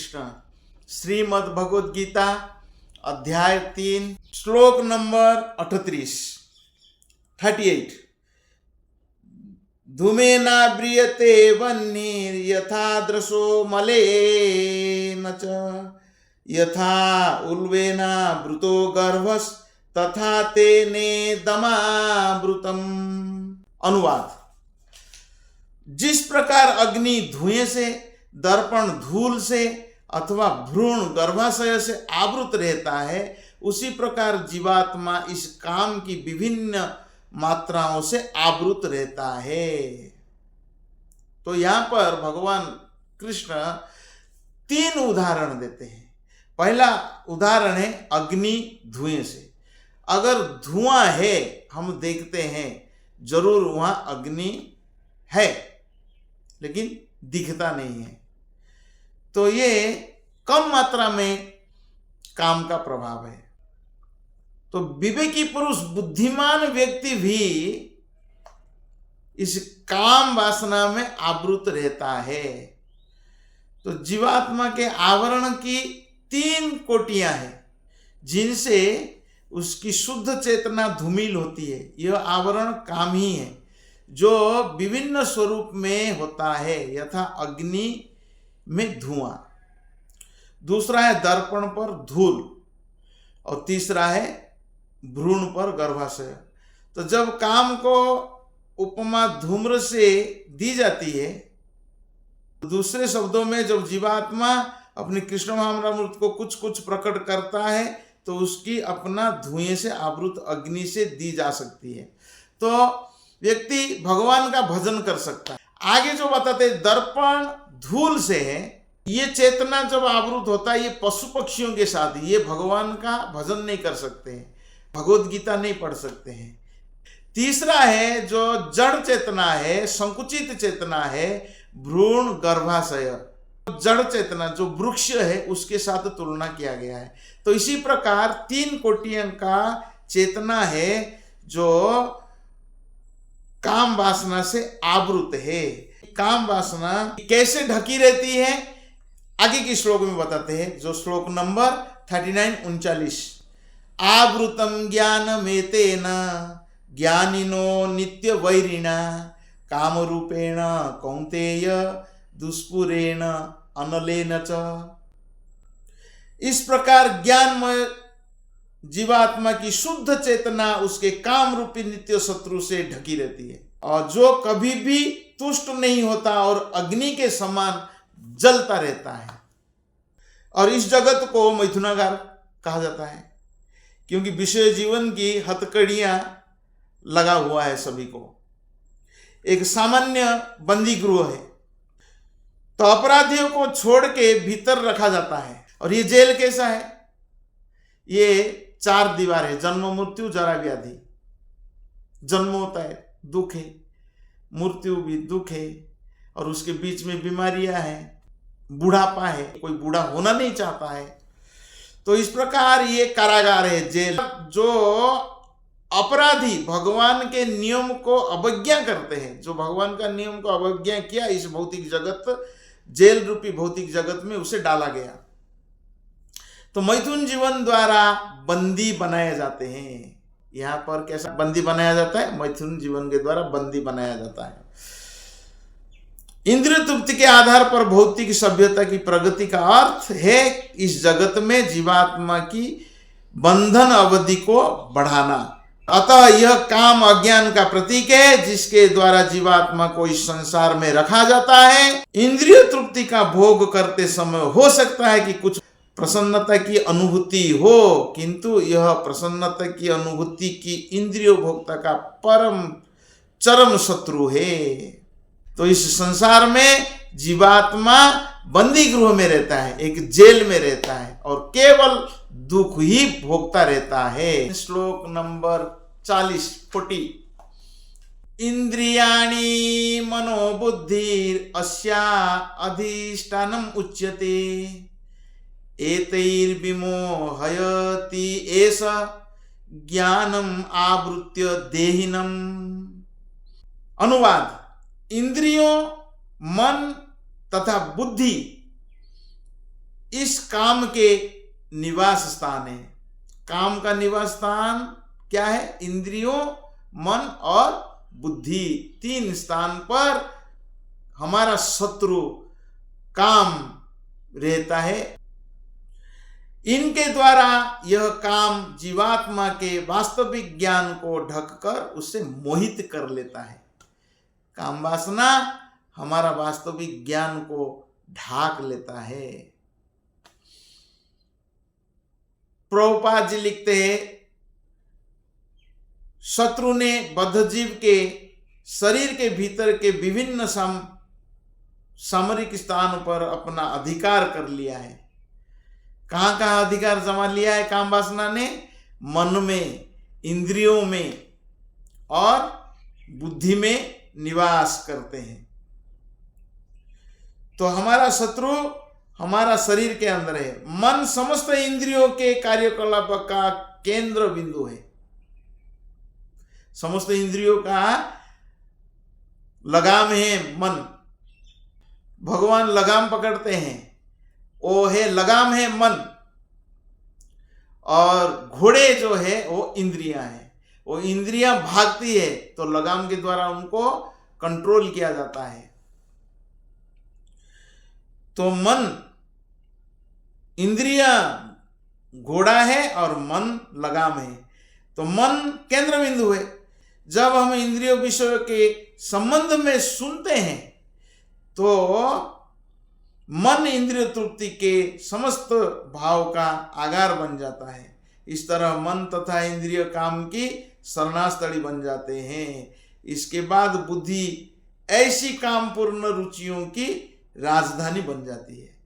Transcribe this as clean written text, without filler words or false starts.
कृष्ण। श्रीमद् भगवद गीता अध्याय 3 श्लोक नंबर 38। धूमेनाव्रियते वह्निर्यथा दृशो मलेन च यथा उल्बेनावृतो गर्भस्तथा तेनेदमावृतम्। अनुवाद। जिस प्रकार अग्नि धुएं से, दर्पण धूल से अथवा भ्रूण गर्भाशय से आवृत रहता है, उसी प्रकार जीवात्मा इस काम की विभिन्न मात्राओं से आवृत रहता है। तो यहां पर भगवान कृष्ण 3 उदाहरण देते हैं। पहला उदाहरण है अग्नि धुएं से। अगर धुआं है, हम देखते हैं जरूर वहां अग्नि है, लेकिन दिखता नहीं है, तो ये कम मात्रा में काम का प्रभाव है। तो विवेकी पुरुष, बुद्धिमान व्यक्ति भी इस काम वासना में आवृत रहता है। तो जीवात्मा के आवरण की 3 कोटियां हैं, जिनसे उसकी शुद्ध चेतना धूमिल होती है। यह आवरण काम ही है, जो विभिन्न स्वरूप में होता है, यथा अग्नि में धुआं, दूसरा है दर्पण पर धूल, और तीसरा है भ्रूण पर गर्भाशय। तो जब काम को उपमा धूम्र से दी जाती है, दूसरे शब्दों में जब जीवात्मा अपनी कृष्ण महामृत को कुछ कुछ प्रकट करता है, तो उसकी अपना धुएं से आवृत अग्नि से दी जा सकती है। तो व्यक्ति भगवान का भजन कर सकता है। आगे जो बताते दर्पण धूल से है, ये चेतना जब आवृत होता है, ये पशु पक्षियों के साथ, ये भगवान का भजन नहीं कर सकते हैं, भगवद गीता नहीं पढ़ सकते हैं। तीसरा है जो जड़ चेतना है, संकुचित चेतना है, भ्रूण गर्भाशय, जड़ चेतना जो वृक्ष है, उसके साथ तुलना किया गया है। तो इसी प्रकार 3 कोटियों का चेतना है जो काम वासना से आवृत है। काम वासना कैसे ढकी रहती है, आगे के श्लोक में बताते हैं, जो श्लोक नंबर 39-39। आवृतम ज्ञानमेतेन ज्ञानिनो नित्य वैरिणा काम रूपेण कौन्तेय दुष्पुरेण अनलेन च। इस प्रकार ज्ञानमय जीवात्मा की शुद्ध चेतना उसके काम रूपी नित्य शत्रु से ढकी रहती है, और जो कभी भी तुष्ट नहीं होता और अग्नि के समान जलता रहता है। और इस जगत को मैथुनागार कहा जाता है, क्योंकि विषय जीवन की हथकड़ियां लगा हुआ है सभी को। एक सामान्य बंदी गृह है, तो अपराधियों को छोड़ के भीतर रखा जाता है। और ये जेल कैसा है? ये 4 दीवार है, जन्म मृत्यु जरा व्याधि। जन्म होता है, दुख है, मृत्यु भी दुख है, और उसके बीच में बीमारियां हैं, बुढ़ापा है, कोई बूढ़ा होना नहीं चाहता है। तो इस प्रकार ये कारागार है, जेल। जो अपराधी भगवान के नियम को अवज्ञा करते हैं, जो भगवान का नियम को अवज्ञा किया, इस भौतिक जगत, जेल रूपी भौतिक जगत में उसे डाला गया। तो मैथुन जीवन द्वारा बंदी बनाए जाते हैं। यहां पर कैसा बंदी बनाया जाता है? मैथुन जीवन के द्वारा बंदी बनाया जाता है। इंद्रिय तृप्ति के आधार पर भौतिक सभ्यता की प्रगति का अर्थ है इस जगत में जीवात्मा की बंधन अवधि को बढ़ाना। अतः यह काम अज्ञान का प्रतीक है, जिसके द्वारा जीवात्मा को इस संसार में रखा जाता है। इंद्रिय तृप्ति का भोग करते समय हो सकता है कि कुछ प्रसन्नता की अनुभूति हो, किंतु यह प्रसन्नता की अनुभूति की इंद्रिय भोक्ता का परम चरम शत्रु है। तो इस संसार में जीवात्मा बंदी गृह में रहता है, एक जेल में रहता है, और केवल दुख ही भोगता रहता है। श्लोक नंबर 40। इंद्रियाणि मनोबुद्धिर अस्या अधिष्ठानम उच्यते एतैर्विमोहयति एष ज्ञानम आवृत्य देहिनम। अनुवाद। इंद्रियों, मन तथा बुद्धि इस काम के निवास स्थान है। काम का निवास स्थान क्या है? इंद्रियों, मन और बुद्धि, तीन स्थान पर हमारा शत्रु काम रहता है। इनके द्वारा यह काम जीवात्मा के वास्तविक ज्ञान को ढककर उसे मोहित कर लेता है। काम वासना हमारा वास्तविक ज्ञान को ढाक लेता है। प्रभुपाद जी लिखते हैं, शत्रु ने बद्धजीव के शरीर के भीतर के विभिन्न सामरिक स्थान पर अपना अधिकार कर लिया है। कहाँ कहाँ अधिकार जमा लिया है काम वासना ने? मन में, इंद्रियों में और बुद्धि में निवास करते हैं। तो हमारा शत्रु हमारा शरीर के अंदर है। मन समस्त इंद्रियों के कार्यकलाप का केंद्र बिंदु है। समस्त इंद्रियों का लगाम है मन। भगवान लगाम पकड़ते हैं, वो है लगाम है मन। और घोड़े जो है वो इंद्रियां हैं। वो इंद्रियां भागती है तो लगाम के द्वारा उनको कंट्रोल किया जाता है। तो मन, इंद्रियां घोड़ा है और मन लगाम है। तो मन केंद्र बिंदु है। जब हम इंद्रियों विषयों के संबंध में सुनते हैं तो मन इंद्रिय तृप्ति के समस्त भाव का आगार बन जाता है। इस तरह मन तथा इंद्रिय काम की शरणास्थली बन जाते हैं। इसके बाद बुद्धि ऐसी कामपूर्ण रुचियों की राजधानी बन जाती है।